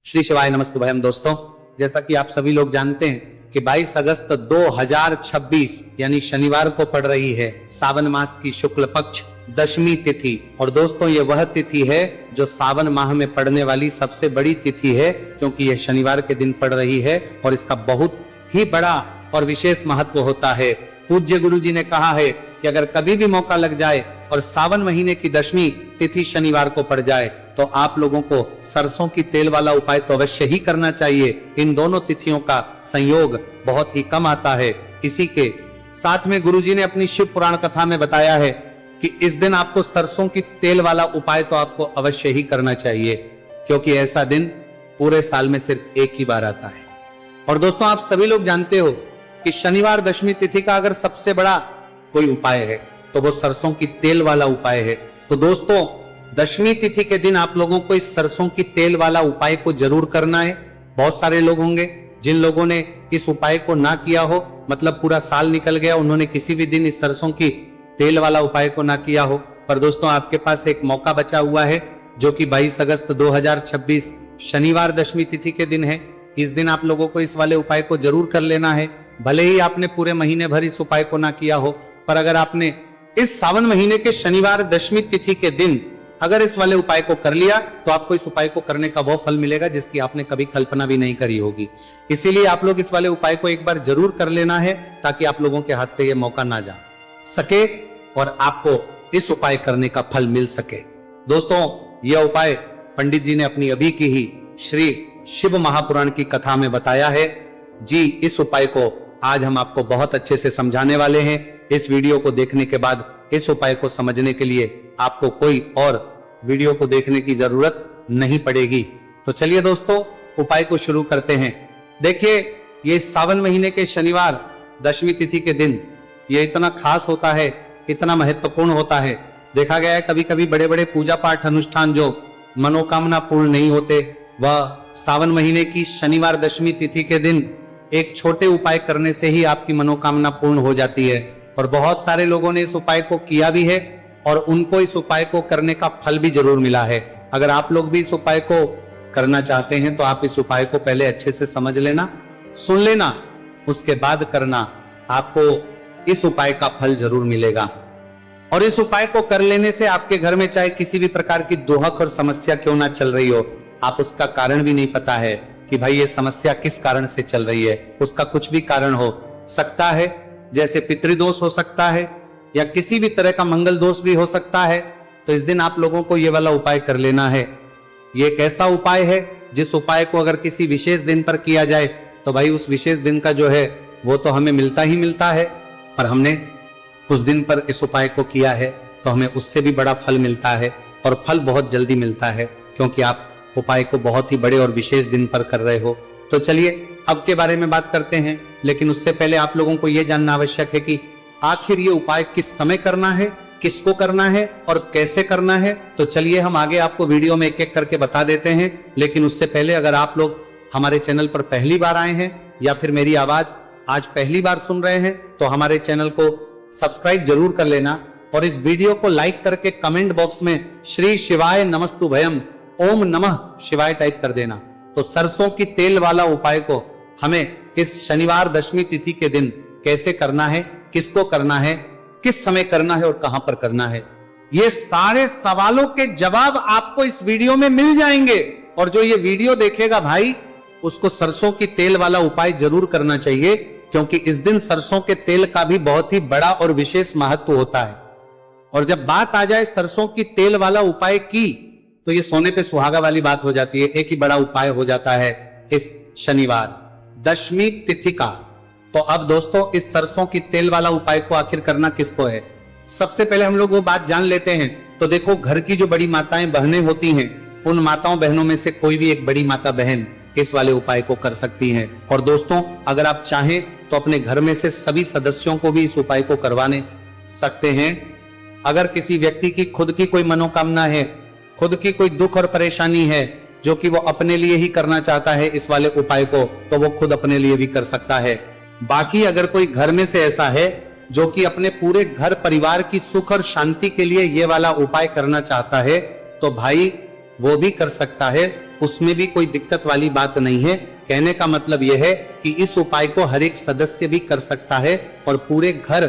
श्री शिवाय नमस्तुभयम। दोस्तों, जैसा कि आप सभी लोग जानते हैं कि 22 अगस्त 2026 यानी शनिवार को पड़ रही है सावन मास की शुक्ल पक्ष दशमी तिथि। और दोस्तों, ये वह तिथि है जो सावन माह में पड़ने वाली सबसे बड़ी तिथि है, क्योंकि यह शनिवार के दिन पड़ रही है और इसका बहुत ही बड़ा और विशेष महत्व होता है। पूज्य गुरु जी ने कहा है कि अगर कभी भी मौका लग जाए और सावन महीने की दशमी तिथि शनिवार को पड़ जाए तो आप लोगों को सरसों की तेल वाला उपाय तो अवश्य ही करना चाहिए। इन दोनों तिथियों का संयोग बहुत ही कम आता है। इसी के साथ में गुरुजी ने अपनी शिव पुराण कथा में बताया है कि इस दिन आपको सरसों की तेल वाला उपाय तो आपको अवश्य ही करना चाहिए, क्योंकि ऐसा दिन पूरे साल में सिर्फ एक ही बार आता है। और दोस्तों, आप सभी लोग जानते हो कि शनिवार दशमी तिथि का अगर सबसे बड़ा कोई उपाय है तो वो सरसों की तेल वाला उपाय है। तो दोस्तों, दशमी तिथि के दिन आप लोगों को इस सरसों की तेल वाला उपाय को जरूर करना है। बहुत सारे लोग होंगे जिन लोगों ने इस उपाय को ना किया हो, मतलब पूरा साल निकल गया, उन्होंने किसी भी दिन इस सरसों की तेल वाला उपाय को ना किया हो। पर दोस्तों, आपके पास एक मौका बचा हुआ है जो कि 22 अगस्त 2026 शनिवार दशमी तिथि के दिन है। इस दिन आप लोगों को इस वाले उपाय को जरूर कर लेना है। भले ही आपने पूरे महीने भर इस उपाय को ना किया हो, पर अगर आपने इस सावन महीने के शनिवार दशमी तिथि के दिन अगर इस वाले उपाय को कर लिया तो आपको इस उपाय को करने का वो फल मिलेगा जिसकी आपने कभी कल्पना भी नहीं करी होगी। इसीलिए आप लोग इस वाले उपाय को एक बार जरूर कर लेना है, ताकि आप लोगों के हाथ से यह मौका ना जा सके और आपको इस उपाय करने का फल मिल सके। दोस्तों, यह उपाय पंडित जी ने अपनी अभी की ही श्री शिव महापुराण की कथा में बताया है जी। इस उपाय को आज हम आपको बहुत अच्छे से समझाने वाले हैं। इस वीडियो को देखने के बाद इस उपाय को समझने के लिए आपको कोई और वीडियो को देखने की जरूरत नहीं पड़ेगी। तो चलिए दोस्तों, उपाय को शुरू करते हैं। देखिए, ये सावन महीने के शनिवार दशमी तिथि के दिन ये इतना खास होता है, इतना महत्वपूर्ण होता है। देखा गया है कभी कभी बड़े बड़े पूजा पाठ अनुष्ठान जो मनोकामना पूर्ण नहीं होते, वह सावन महीने की शनिवार दशमी तिथि के दिन एक छोटे उपाय करने से ही आपकी मनोकामना पूर्ण हो जाती है। और बहुत सारे लोगों ने इस उपाय को किया भी है और उनको इस उपाय को करने का फल भी जरूर मिला है। अगर आप लोग भी इस उपाय को करना चाहते हैं तो आप इस उपाय को पहले अच्छे से समझ लेना, सुन लेना, उसके बाद करना। आपको इस उपाय का फल जरूर मिलेगा। और इस उपाय को कर लेने से आपके घर में चाहे किसी भी प्रकार की दुहक और समस्या क्यों ना चल रही हो, आप उसका कारण भी नहीं पता है कि भाई ये समस्या किस कारण से चल रही है, उसका कुछ भी कारण हो सकता है, जैसे पितृदोष हो सकता है या किसी भी तरह का मंगल दोष भी हो सकता है। तो इस दिन आप लोगों को ये वाला उपाय कर लेना है। ये एक ऐसा उपाय है जिस उपाय को अगर किसी विशेष दिन पर किया जाए तो भाई उस विशेष दिन का जो है वो तो हमें मिलता ही मिलता है, पर हमने उस दिन पर इस उपाय को किया है तो हमें उससे भी बड़ा फल मिलता है, और फल बहुत जल्दी मिलता है क्योंकि आप उपाय को बहुत ही बड़े और विशेष दिन पर कर रहे हो। तो चलिए अब के बारे में बात करते हैं, लेकिन उससे पहले आप लोगों को यह जानना आवश्यक है कि आखिर ये उपाय किस समय करना है, किसको करना है और कैसे करना है। तो चलिए हम आगे आपको वीडियो में एक एक करके बता देते हैं। लेकिन उससे पहले अगर आप लोग हमारे चैनल पर पहली बार आए हैं या फिर मेरी आवाज आज पहली बार सुन रहे हैं तो हमारे चैनल को सब्सक्राइब जरूर कर लेना और इस वीडियो को लाइक करके कमेंट बॉक्स में श्री शिवाय नमस्तुभयम ओम नमः शिवाय टाइप कर देना। तो सरसों की तेल वाला उपाय को हमें इस शनिवार दशमी तिथि के दिन कैसे करना है, किसको करना है, किस समय करना है और कहां पर करना है, ये सारे सवालों के जवाब आपको इस वीडियो में मिल जाएंगे। और जो ये वीडियो देखेगा भाई, उसको सरसों की तेल वाला उपाय जरूर करना चाहिए, क्योंकि इस दिन सरसों के तेल का भी बहुत ही बड़ा और विशेष महत्व होता है। और जब बात आ जाए सरसों की तेल वाला उपाय की, तो ये सोने पे सुहागा वाली बात हो जाती है। एक ही बड़ा उपाय हो जाता है इस शनिवार दशमी तिथि का। तो अब दोस्तों, इस सरसों की तेल वाला उपाय को आखिर करना किसको है, सबसे पहले हम लोग वो बात जान लेते हैं। तो देखो, घर की जो बड़ी माताएं बहनें होती हैं, उन माताओं बहनों में से कोई भी एक बड़ी माता बहन इस वाले उपाय को कर सकती हैं। और दोस्तों, अगर आप चाहें तो अपने घर में से सभी सदस्यों को भी इस उपाय को करवाने सकते हैं। अगर किसी व्यक्ति की खुद की कोई मनोकामना है, खुद की कोई दुख और परेशानी है जो कि वो अपने लिए ही करना चाहता है इस वाले उपाय को, तो वो खुद अपने लिए भी कर सकता है। बाकी अगर कोई घर में से ऐसा है जो कि अपने पूरे घर परिवार की सुख और शांति के लिए ये वाला उपाय करना चाहता है, तो भाई वो भी कर सकता है। उसमें भी कोई दिक्कत वाली बात नहीं है। कहने का मतलब यह है कि इस उपाय को हर एक सदस्य भी कर सकता है और पूरे घर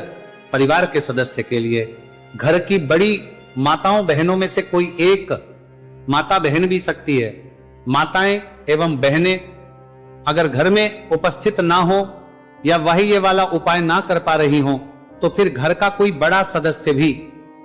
परिवार के सदस्य के लिए, घर की बड़ी माताओं बहनों में से कोई एक माता बहन भी सकती है। माताएं एवं बहनें अगर घर में उपस्थित ना हो या वही ये वाला उपाय ना कर पा रही हो, तो फिर घर का कोई बड़ा सदस्य भी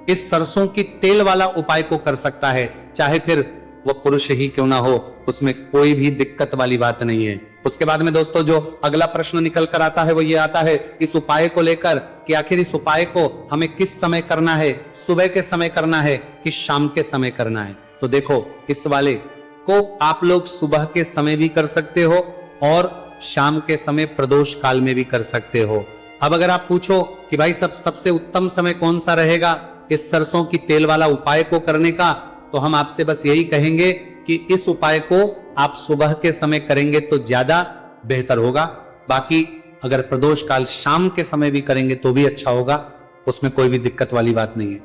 इस सरसों की तेल वाला उपाय को कर सकता है, चाहे फिर वो पुरुष ही क्यों ना हो, उसमें कोई भी दिक्कत वाली बात नहीं है। उसके बाद में दोस्तों जो अगला प्रश्न निकल कर आता है वो ये आता है इस उपाय को लेकर कि आखिर इस उपाय को हमें किस समय करना है, सुबह के समय करना है कि शाम के समय करना है। तो देखो, इस वाले को आप लोग सुबह के समय भी कर सकते हो और शाम के समय प्रदोष काल में भी कर सकते हो। अब अगर आप पूछो कि भाई सबसे उत्तम समय कौन सा रहेगा इस सरसों की तेल वाला उपाय को करने का, तो हम आपसे बस यही कहेंगे कि इस उपाय को आप सुबह के समय करेंगे तो ज्यादा बेहतर होगा। बाकी अगर प्रदोष काल शाम के समय भी करेंगे तो भी अच्छा होगा, उसमें कोई भी दिक्कत वाली बात नहीं है।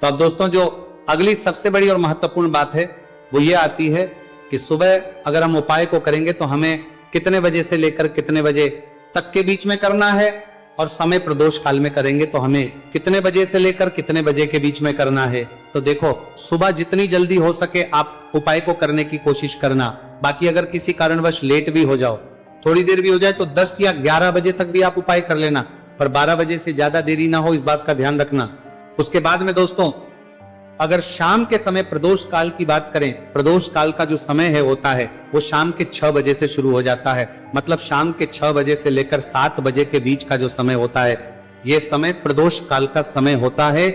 तो अब दोस्तों जो अगली सबसे बड़ी और महत्वपूर्ण बात है वो ये आती है कि सुबह अगर हम उपाय को करेंगे तो हमें कितने बजे से लेकर कितने बजे तक के बीच में करना है, और समय प्रदोष काल में करेंगे तो हमें कितने बजे से लेकर कितने बजे के बीच में करना है। तो देखो, सुबह जितनी जल्दी हो सके आप उपाय को करने की कोशिश करना। बाकी अगर किसी कारणवश लेट भी हो जाओ, थोड़ी देर भी हो जाए, तो 10 या 11 बजे तक भी आप उपाय कर लेना, पर 12 बजे से ज्यादा देरी ना हो, इस बात का ध्यान रखना। उसके बाद में दोस्तों अगर शाम के समय प्रदोष काल की बात करें, प्रदोष काल का जो समय है होता है वो शाम के 6 बजे से शुरू हो जाता है। मतलब शाम के 6 बजे से लेकर 7 बजे के बीच का जो समय होता है, ये समय प्रदोष काल का समय होता है।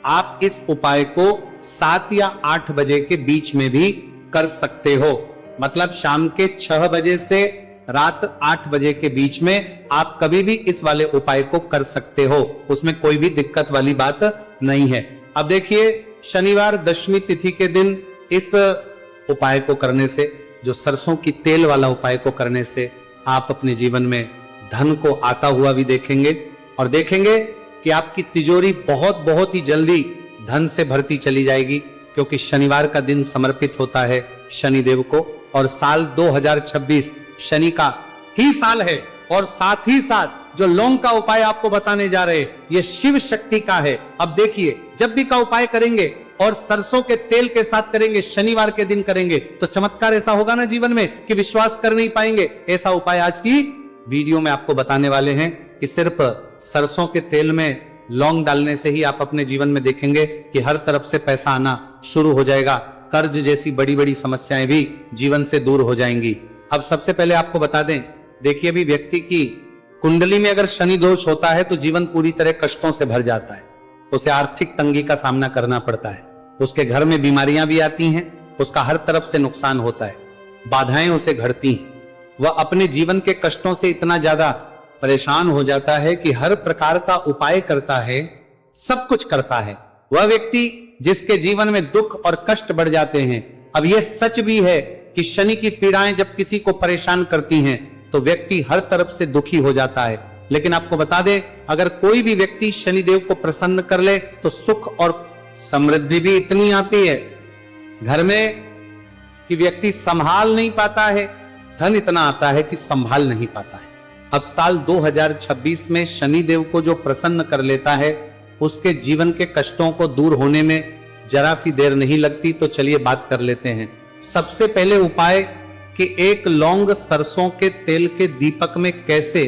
आप इस उपाय को 7 या 8 बजे के बीच में भी कर सकते हो। मतलब शाम के 6 बजे से रात 8 बजे के बीच में आप कभी भी इस वाले उपाय को कर सकते हो, उसमें कोई भी दिक्कत वाली बात नहीं है। अब देखिए, शनिवार दशमी तिथि के दिन इस उपाय को करने से, जो सरसों की तेल वाला उपाय को करने से, आप अपने जीवन में धन को आता हुआ भी देखेंगे और देखेंगे कि आपकी तिजोरी बहुत बहुत ही जल्दी धन से भरती चली जाएगी, क्योंकि शनिवार का दिन समर्पित होता है शनिदेव को और साल 2026 शनि का ही साल है। और साथ ही साथ जो लौंग का उपाय आपको बताने जा रहे हैं ये शिव शक्ति का है। अब देखिए, जब भी का उपाय करेंगे और सरसों के तेल के साथ करेंगे, शनिवार के दिन करेंगे, तो चमत्कार ऐसा होगा ना जीवन में कि विश्वास कर नहीं पाएंगे। ऐसा उपाय आज की वीडियो में आपको बताने वाले हैं कि सिर्फ सरसों के तेल में लौंग डालने से ही आप अपने जीवन में देखेंगे कि हर तरफ से पैसा आना शुरू हो जाएगा। कर्ज जैसी बड़ी बड़ी समस्याएं भी जीवन से दूर हो जाएंगी। अब सबसे पहले आपको बता दें, देखिए अभी व्यक्ति की कुंडली में अगर शनि दोष होता है तो जीवन पूरी तरह कष्टों से भर जाता है, उसे आर्थिक तंगी का सामना करना पड़ता है, उसके घर में बीमारियां भी आती हैं, उसका हर तरफ से नुकसान होता है, बाधाएं उसे घड़ती हैं, वह अपने जीवन के कष्टों से इतना ज्यादा परेशान हो जाता है कि हर प्रकार का उपाय करता है, सब कुछ करता है। वह व्यक्ति जिसके जीवन में दुख और कष्ट बढ़ जाते हैं। अब यह सच भी है कि शनि की पीड़ाएं जब किसी को परेशान करती हैं तो व्यक्ति हर तरफ से दुखी हो जाता है। लेकिन आपको बता दें, अगर कोई भी व्यक्ति शनिदेव को प्रसन्न कर ले तो सुख और समृद्धि भी इतनी आती है घर में कि व्यक्ति संभाल नहीं पाता है, धन इतना आता है कि संभाल नहीं पाता है। अब साल 2026 में शनिदेव को जो प्रसन्न कर लेता है उसके जीवन के कष्टों को दूर होने में जरा सी देर नहीं लगती। तो चलिए बात कर लेते हैं। सबसे पहले उपाय कि एक लौंग सरसों के तेल के दीपक में कैसे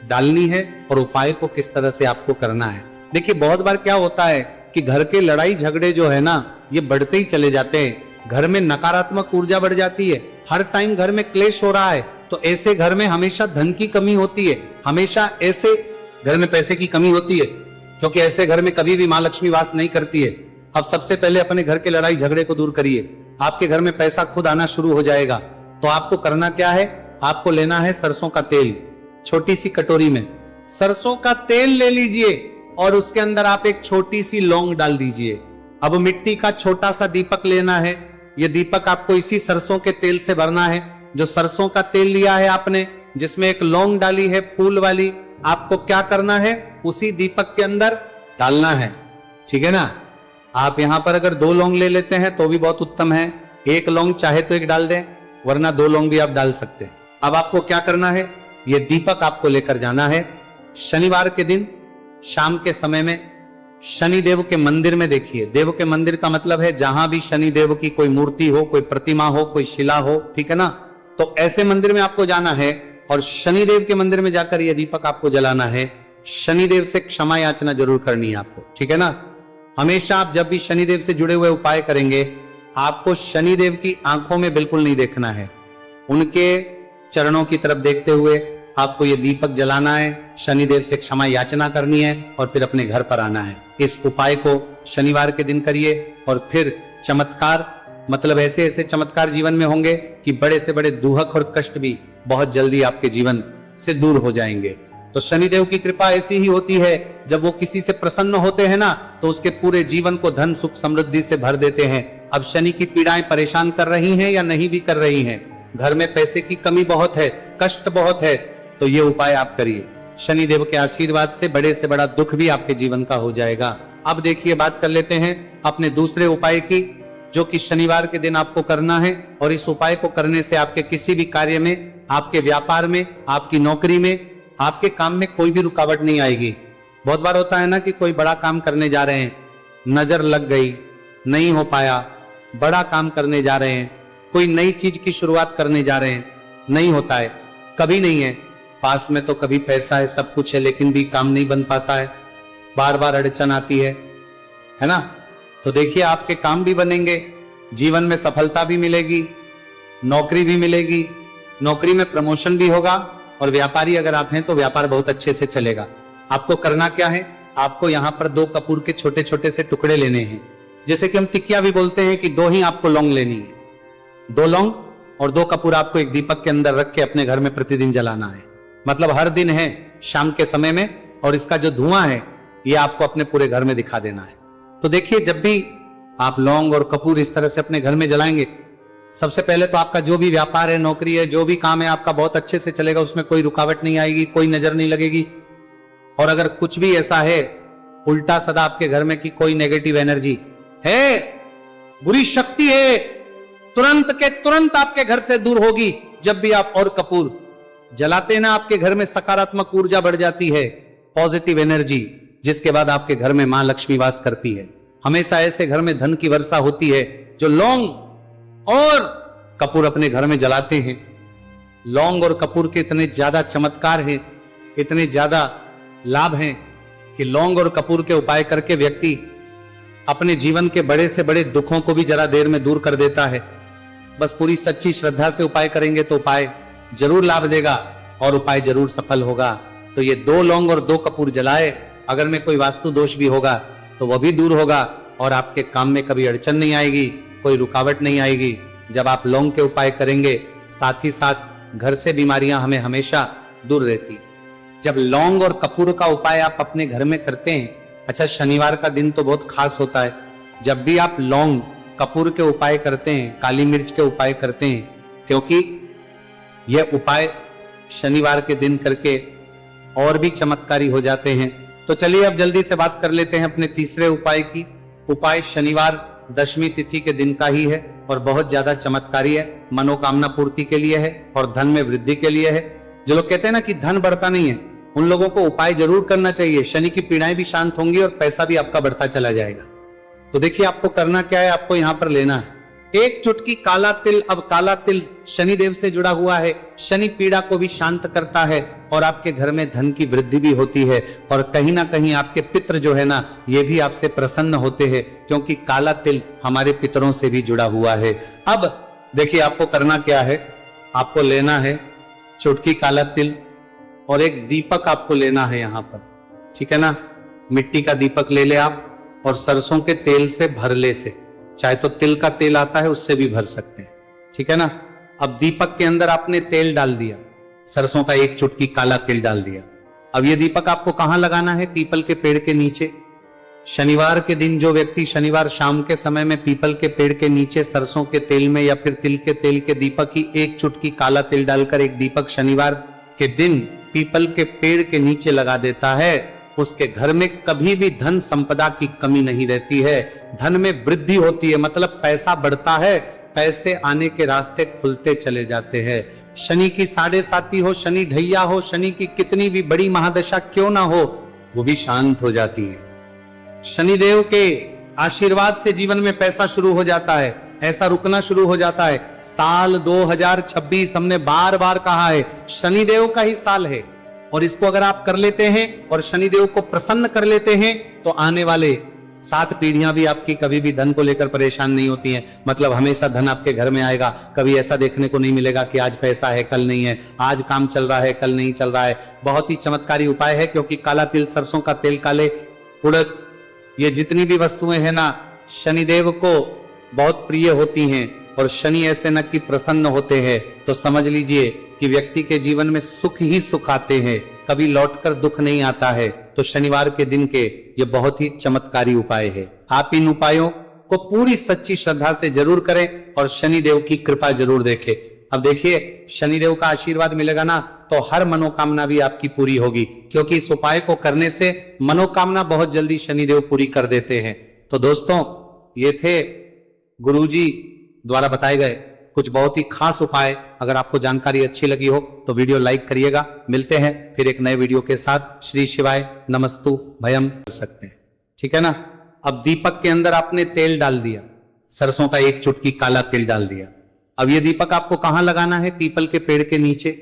डालनी है और उपाय को किस तरह से आपको करना है। देखिए, बहुत बार क्या होता है कि घर के लड़ाई झगड़े जो है ना, ये बढ़ते ही चले जाते हैं। घर में नकारात्मक ऊर्जा बढ़ जाती है, हर टाइम घर में क्लेश हो रहा है, तो ऐसे घर में हमेशा धन की कमी होती है, हमेशा ऐसे घर में पैसे की कमी होती है, क्योंकि ऐसे घर में कभी भी मां लक्ष्मी वास नहीं करती है। अब सबसे पहले अपने घर के लड़ाई झगड़े को दूर करिए, आपके घर में पैसा खुद आना शुरू हो जाएगा। तो आपको करना क्या है, आपको लेना है सरसों का तेल। छोटी सी कटोरी में सरसों का तेल ले लीजिए और उसके अंदर आप एक छोटी सी लौंग डाल दीजिए। अब मिट्टी का छोटा सा दीपक लेना है, यह दीपक आपको इसी सरसों के तेल से भरना है। जो सरसों का तेल लिया है आपने, जिसमें एक लौंग डाली है फूल वाली, आपको क्या करना है, उसी दीपक के अंदर डालना है। ठीक है ना। आप यहां पर अगर 2 लौंग ले लेते हैं तो भी बहुत उत्तम है, 1 लौंग चाहे तो 1 डाल दें, वरना 2 लौंग भी आप डाल सकते हैं। अब आपको क्या करना है, ये दीपक आपको लेकर जाना है शनिवार के दिन शाम के समय में शनिदेव के मंदिर में। देखिए, देव के मंदिर का मतलब है जहां भी शनिदेव की कोई मूर्ति हो, कोई प्रतिमा हो, कोई शिला हो, ठीक है ना। तो ऐसे मंदिर में आपको जाना है और शनिदेव के मंदिर में जाकर यह दीपक आपको जलाना है। शनिदेव से क्षमा याचना जरूर करनी है आपको, ठीक है ना। हमेशा आप जब भी शनिदेव से जुड़े हुए उपाय करेंगे, आपको शनिदेव की आंखों में बिल्कुल नहीं देखना है, उनके चरणों की तरफ देखते हुए आपको ये दीपक जलाना है, शनिदेव से क्षमा याचना करनी है और फिर अपने घर पर आना है। इस उपाय को शनिवार के दिन करिए और फिर चमत्कार, मतलब ऐसे ऐसे चमत्कार जीवन में होंगे कि बड़े से बड़े दुहक और कष्ट भी बहुत जल्दी आपके जीवन से दूर हो जाएंगे। तो शनिदेव की कृपा ऐसी ही होती है, जब वो किसी से प्रसन्न होते हैं ना, तो उसके पूरे जीवन को धन सुख समृद्धि से भर देते हैं। अब शनि की पीड़ाएं परेशान कर रही हैं या नहीं भी कर रही हैं, घर में पैसे की कमी बहुत है, कष्ट बहुत है, तो ये उपाय आप करिए। शनिदेव के आशीर्वाद से बड़ा दुख भी आपके जीवन का हो जाएगा। अब देखिए, बात कर लेते हैं अपने दूसरे उपाय की, जो कि शनिवार के दिन आपको करना है। और इस उपाय को करने से आपके किसी भी कार्य में, आपके व्यापार में, आपकी नौकरी में, आपके काम में कोई भी रुकावट नहीं आएगी। बहुत बार होता है ना कि कोई बड़ा काम करने जा रहे हैं, नजर लग गई, नहीं हो पाया, बड़ा काम करने जा रहे हैं, कोई नई चीज की शुरुआत करने जा रहे हैं, नहीं होता है, कभी नहीं है, पास में तो कभी पैसा है, सब कुछ है, लेकिन भी काम नहीं बन पाता है, बार बार अड़चन आती है ना। तो देखिए, आपके काम भी बनेंगे, जीवन में सफलता भी मिलेगी, नौकरी भी मिलेगी, नौकरी में प्रमोशन भी होगा, और व्यापारी अगर आप हैं तो व्यापार बहुत अच्छे से चलेगा। आपको करना क्या है, आपको यहाँ पर 2 कपूर के छोटे छोटे से टुकड़े लेने हैं, जैसे कि हम टिकिया भी बोलते हैं कि 2 ही आपको लौंग लेनी है। 2 लौंग और 2 कपूर आपको एक दीपक के अंदर रख के अपने घर में प्रतिदिन जलाना है, मतलब हर दिन है शाम के समय में, और इसका जो धुआं है ये आपको अपने पूरे घर में दिखा देना है। तो देखिए, जब भी आप लौंग और कपूर इस तरह से अपने घर में जलाएंगे, सबसे पहले तो आपका जो भी व्यापार है, नौकरी है, जो भी काम है आपका बहुत अच्छे से चलेगा, उसमें कोई रुकावट नहीं आएगी, कोई नजर नहीं लगेगी। और अगर कुछ भी ऐसा है उल्टा सदा आपके घर में कि कोई नेगेटिव एनर्जी है, बुरी शक्ति है, तुरंत के तुरंत आपके घर से दूर होगी। जब भी आप और कपूर जलाते हैं ना, आपके घर में सकारात्मक ऊर्जा बढ़ जाती है, पॉजिटिव एनर्जी, जिसके बाद आपके घर में मां लक्ष्मी वास करती है। हमेशा ऐसे घर में धन की वर्षा होती है जो लौंग और कपूर अपने घर में जलाते हैं। लौंग और कपूर के इतने ज्यादा चमत्कार हैं, इतने ज्यादा लाभ हैं कि लौंग और कपूर के उपाय करके व्यक्ति अपने जीवन के बड़े से बड़े दुखों को भी जरा देर में दूर कर देता है। बस पूरी सच्ची श्रद्धा से उपाय करेंगे तो उपाय जरूर लाभ देगा और उपाय जरूर सफल होगा। तो ये 2 लौंग और 2 कपूर जलाए, अगर में कोई वास्तु दोष भी होगा तो वह भी दूर होगा और आपके काम में कभी अड़चन नहीं आएगी, कोई रुकावट नहीं आएगी। जब आप लौंग के उपाय करेंगे, साथ ही साथ घर से बीमारियां हमें हमेशा दूर रहती। जब लौंग और कपूर का उपाय आप अपने घर में करते हैं, अच्छा शनिवार का दिन तो बहुत खास होता है, जब भी आप लौंग कपूर के उपाय करते हैं, काली मिर्च के उपाय करते हैं, क्योंकि यह उपाय शनिवार के दिन करके और भी चमत्कारी हो जाते हैं। तो चलिए अब जल्दी से बात कर लेते हैं अपने तीसरे उपाय की। उपाय शनिवार दशमी तिथि के दिन का ही है और बहुत ज्यादा चमत्कारी है, मनोकामना पूर्ति के लिए है और धन में वृद्धि के लिए है। जो लोग कहते हैं ना कि धन बढ़ता नहीं है, उन लोगों को उपाय जरूर करना चाहिए, शनि की पीड़ाएं भी शांत होंगी और पैसा भी आपका बढ़ता चला जाएगा। तो देखिए आपको करना क्या है, आपको यहां पर लेना है 1 चुटकी काला तिल। अब काला तिल शनिदेव से जुड़ा हुआ है, शनि पीड़ा को भी शांत करता है और आपके घर में धन की वृद्धि भी होती है और कहीं ना कहीं आपके पितृ जो है ना, ये भी आपसे प्रसन्न होते हैं, क्योंकि काला तिल हमारे पितरों से भी जुड़ा हुआ है। अब देखिए आपको करना क्या है, आपको लेना है चुटकी काला तिल और एक दीपक आपको लेना है यहां पर, ठीक है ना। मिट्टी का दीपक ले ले आप और सरसों के तेल से भरले से, चाहे तो तिल का तेल आता है उससे भी भर सकते हैं, ठीक है ना। अब दीपक के अंदर आपने तेल डाल दिया, सरसों का 1 चुटकी काला तिल डाल दिया। अब ये दीपक आपको कहां लगाना है, पीपल के पेड़ के नीचे। शनिवार के दिन जो व्यक्ति शनिवार शाम के समय में पीपल के पेड़ के नीचे सरसों के तेल में या फिर तिल के तेल के दीपक की 1 चुटकी काला तिल डालकर एक दीपक शनिवार के दिन पीपल के पेड़ के नीचे लगा देता है, उसके घर में कभी भी धन संपदा की कमी नहीं रहती है, धन में वृद्धि होती है, मतलब पैसा बढ़ता है, पैसे आने के रास्ते खुलते चले जाते हैं। शनि की साढ़े साती हो, शनि ढैया हो, शनि की कितनी भी बड़ी महादशा क्यों ना हो, वो भी शांत हो जाती है। शनिदेव के आशीर्वाद से जीवन में पैसा शुरू हो जाता है, ऐसा रुकना शुरू हो जाता है। साल 2026 हमने बार बार कहा है, शनिदेव का ही साल है, और इसको अगर आप कर लेते हैं और शनिदेव को प्रसन्न कर लेते हैं तो आने वाले 7 पीढ़ियां भी आपकी कभी भी धन को लेकर परेशान नहीं होती हैं। मतलब हमेशा धन आपके घर में आएगा। कभी ऐसा देखने को नहीं मिलेगा कि आज पैसा है कल नहीं है, आज काम चल रहा है कल नहीं चल रहा है। बहुत ही चमत्कारी उपाय है, क्योंकि काला तिल, सरसों का तेल, काले उड़द, ये जितनी भी वस्तुएं हैं ना, शनिदेव को बहुत प्रिय होती हैं। और शनि ऐसे न कि प्रसन्न होते हैं तो समझ लीजिए कि व्यक्ति के जीवन में सुख ही सुख आते हैं, कभी लौटकर दुख नहीं आता है। तो शनिवार के दिन के ये बहुत ही चमत्कारी उपाय है। आप इन उपायों को पूरी सच्ची श्रद्धा से जरूर करें और शनिदेव की कृपा जरूर देखें। अब देखिए, शनिदेव का आशीर्वाद मिलेगा ना तो हर मनोकामना भी आपकी पूरी होगी, क्योंकि इस उपाय को करने से मनोकामना बहुत जल्दी शनिदेव पूरी कर देते हैं। तो दोस्तों, ये थे गुरुजी द्वारा बताए गए कुछ बहुत ही खास उपाय। अगर आपको जानकारी अच्छी लगी हो तो वीडियो लाइक करिएगा। मिलते हैं फिर एक नए वीडियो के साथ। श्री शिवाय नमस्तु भयम कर सकते हैं, ठीक है ना। अब दीपक के अंदर आपने तेल डाल दिया, सरसों का 1 चुटकी काला तेल डाल दिया। अब ये दीपक आपको कहां लगाना है? पीपल के पेड़ के नीचे।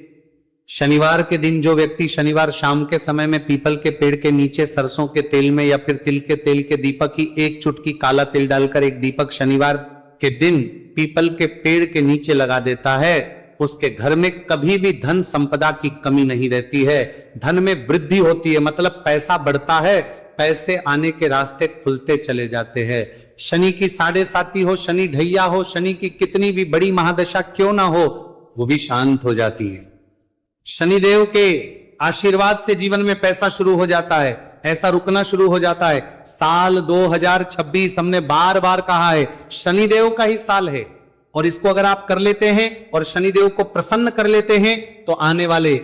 शनिवार के दिन जो व्यक्ति शनिवार शाम के समय में पीपल के पेड़ के नीचे सरसों के तेल में या फिर तिल के तेल के दीपक की 1 चुटकी काला तेल डालकर एक दीपक शनिवार के दिन पीपल के पेड़ के नीचे लगा देता है, उसके घर में कभी भी धन संपदा की कमी नहीं रहती है। धन में वृद्धि होती है, मतलब पैसा बढ़ता है, पैसे आने के रास्ते खुलते चले जाते हैं। शनि की साढ़े साती हो, शनि ढैया हो, शनि की कितनी भी बड़ी महादशा क्यों ना हो, वो भी शांत हो जाती है। शनिदेव के आशीर्वाद से जीवन में पैसा शुरू हो जाता है, ऐसा रुकना शुरू हो जाता है। साल 2026 हमने बार बार कहा है, शनिदेव का ही साल है, और इसको अगर आप कर लेते हैं और शनिदेव को प्रसन्न कर लेते हैं तो आने वाले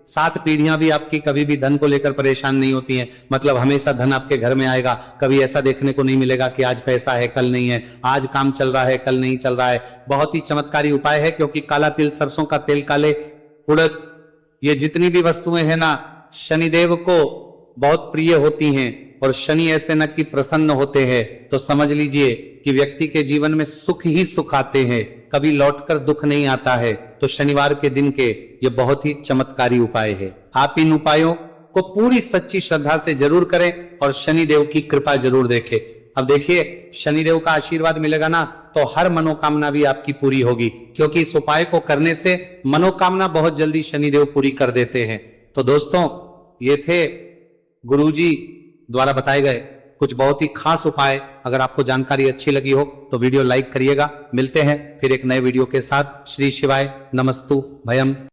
7 पीढ़ियां भी आपकी कभी भी धन को लेकर परेशान नहीं होती हैं। मतलब हमेशा धन आपके घर में आएगा। कभी ऐसा देखने को नहीं मिलेगा कि आज पैसा है कल नहीं है, आज काम चल रहा है कल नहीं चल रहा है। बहुत ही चमत्कारी उपाय है, क्योंकि काला तिल, सरसों का तेल, काले उड़द, ये जितनी भी वस्तुएं हैं ना, शनिदेव को बहुत प्रिय होती हैं। और शनि ऐसे न कि प्रसन्न होते हैं तो समझ लीजिए कि व्यक्ति के जीवन में सुख ही सुख आते हैं, कभी लौटकर दुख नहीं आता है। तो शनिवार के दिन के ये बहुत ही चमत्कारी उपाय है। आप इन उपायों को पूरी सच्ची श्रद्धा से जरूर करें और शनिदेव की कृपा जरूर देखें। अब देखिए, शनिदेव का आशीर्वाद मिलेगा ना तो हर मनोकामना भी आपकी पूरी होगी, क्योंकि इस उपाय को करने से मनोकामना बहुत जल्दी शनिदेव पूरी कर देते हैं। तो दोस्तों, ये थे गुरुजी द्वारा बताए गए कुछ बहुत ही खास उपाय। अगर आपको जानकारी अच्छी लगी हो तो वीडियो लाइक करिएगा। मिलते हैं फिर एक नए वीडियो के साथ। श्री शिवाय नमस्तु भयम।